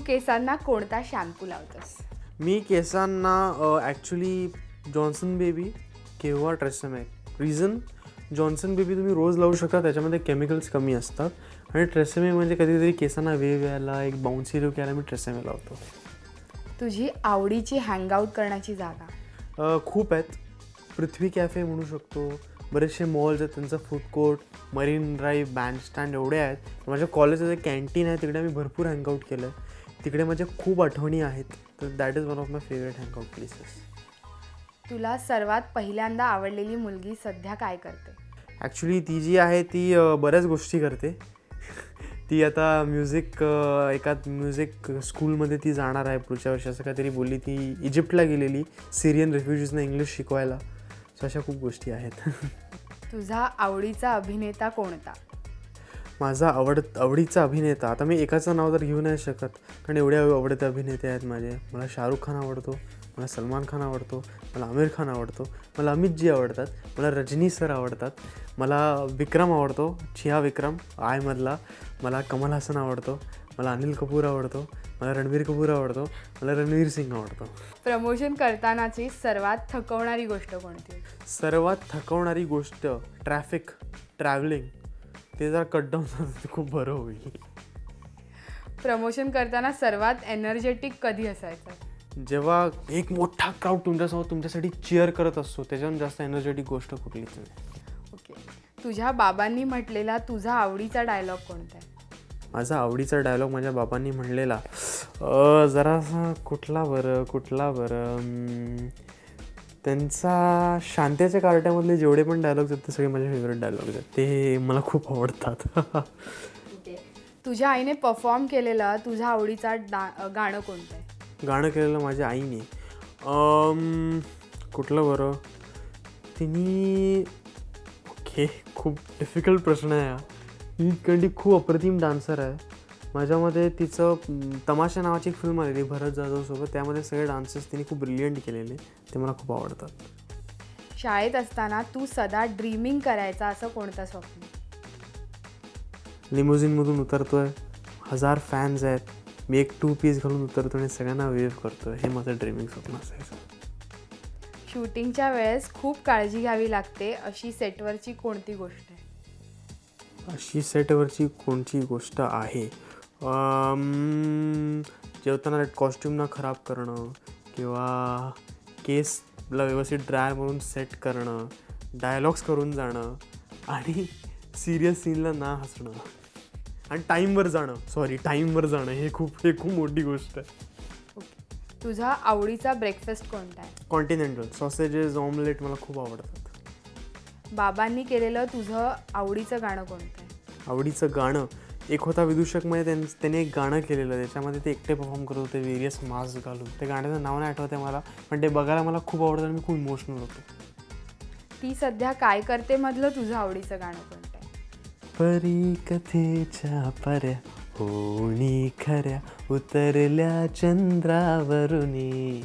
केसांना कोणता शॅम्पू लावतोस? मी केसांना ॲक्च्युली जॉन्सन बेबी किंवा ट्रेसेमे. रिझन, जॉन्सन बेबी तुम्ही रोज लावू शकता, त्याच्यामध्ये केमिकल्स कमी असतात. आणि ट्रेसेमे म्हणजे कधीतरी केसांना वेव यायला, एक बाउन्सी लुक यायला मी ट्रेसेमे लावतो. तुझी आवडीची हँगआउट करण्याची जागा? खूप आहेत. पृथ्वी कॅफे म्हणू शकतो, बरेचसे मॉल्स आहेत, त्यांचं food court, marine drive, Bandstand एवढे आहेत. माझ्या कॉलेजचं एक कॅन्टीन आहे, तिकडे मी भरपूर हँगआउट केलं आहे. तिकडे माझ्या खूप आठवणी आहेत. तर that is one of my favourite hangout places. तुला सर्वात पहिल्यांदा आवडलेली मुलगी सध्या काय करते? ॲक्च्युली ती जी आहे ती बऱ्याच गोष्टी करते. ती आता एका म्युझिक स्कूलमध्ये ती जाणार आहे पुढच्या वर्षी, असं काहीतरी बोलली. ती इजिप्तला गेलेली सिरियन रेफ्युजीजना इंग्लिश शिकवायला. सो अशा खूप गोष्टी आहेत. तुझा आवडीचा अभिनेता कोणता? माझा आवडीचा अभिनेता, आता मी एकाचं नाव तर घेऊ नाही शकत, कारण एवढे आवडते अभिनेते आहेत माझे. मला शाहरुख खान आवडतो, मला सलमान खान आवडतो, मला आमिर खान आवडतो, मला अमितजी आवडतात, मला रजनी सर आवडतात, मला विक्रम आवडतो, छिया विक्रम आयमधला, मला कमल हसन आवडतो, मला अनिल कपूर आवडतो, मला रणबीर कपूर आवडतो, मला रणवीर सिंग आवडतो. प्रमोशन करतानाची सर्वात थकवणारी गोष्ट कोणती? सर्वात थकवणारी गोष्ट ट्रॅव्हलिंग. ते जर कट डाऊन झालं तर खूप बरं होईल. प्रमोशन करताना सर्वात एनर्जेटिक कधी असायचं? जेव्हा एक मोठा क्राऊड तुमच्यासोबत तुमच्यासाठी चीअर करत असतो, त्याच्याहून जास्त एनर्जेटिक गोष्ट कुठलीच नाही. ओके. तुझ्या बाबांनी म्हटलेला तुझा आवडीचा डायलॉग कोणता आहे? माझा आवडीचा डायलॉग माझ्या बाबांनी म्हणलेला जरासा कुठला बरं त्यांचा शांत्याच्या कार्ट्यामधले जेवढे पण डायलॉग्स आहेत ते सगळे माझे फेवरेट डायलॉग्स आहेत. ते मला खूप आवडतात. तुझ्या आईने परफॉर्म केलेलं तुझ्या आवडीचा गाणं कोणतं आहे? गाणं केलेलं माझ्या आईने कुठलं बरं तिने ओके खूप डिफिकल्ट प्रश्न आहे हा. ही कंडी खूप अप्रतिम डान्सर आहे. माझ्यामध्ये तिचं तमाशा नावाची एक फिल्म आलेली भरत जाधवसोबत, त्यामध्ये सगळे डान्सेस तिने खूप ब्रिलियंट केलेले, ते मला खूप आवडतात. शाळेत असताना तू सदा ड्रीमिंग करायचा असं कोणतं स्वप्न? लिमोझिनमधून उतरतोय, 1000 फॅन्स आहेत, मी एक 2 पीस घालून उतरतो आणि सगळ्यांना वेव्ह करतोय, हे माझं ड्रीमिंग स्वप्न असायचं. शूटिंगच्या वेळेस खूप काळजी घ्यावी लागते अशी सेटवरची कोणती गोष्ट आहे? अशी सेटवरची कोणती गोष्ट आहे? जेवताना कॉस्ट्यूम ना खराब करणं, किंवा केसला व्यवस्थित ड्राय म्हणून सेट करणं, डायलॉग्स करून जाणं, आणि सिरियस सीनला ना हसणं, आणि टाईमवर जाणं. हे खूप मोठी गोष्ट आहे. ओके. तुझा आवडीचा ब्रेकफास्ट कोणता आहे? कॉन्टिनेंटल सॉसेजेस, ऑमलेट मला खूप आवडतात. बाबांनी केलेलं तुझं आवडीचं गाणं कोणतं आहे? आवडीचं गाणं एक होता विदूषकमध्ये, त्याने एक गाणं केलेलं, त्याच्यामध्ये ते एकटे परफॉर्म करत होते व्हेरियस मास्क घालून. ते गाण्याचं नाव नाही आठवत आहे मला, पण ते बघायला मला खूप आवडतं आणि मी खूप इमोशनल होतो. ती सध्या काय करते मधलं तुझं आवडीचं गाणं कोणतं आहे? परी कथेच्या पर्या होणी खऱ्या उतरल्या चंद्रावरुनी.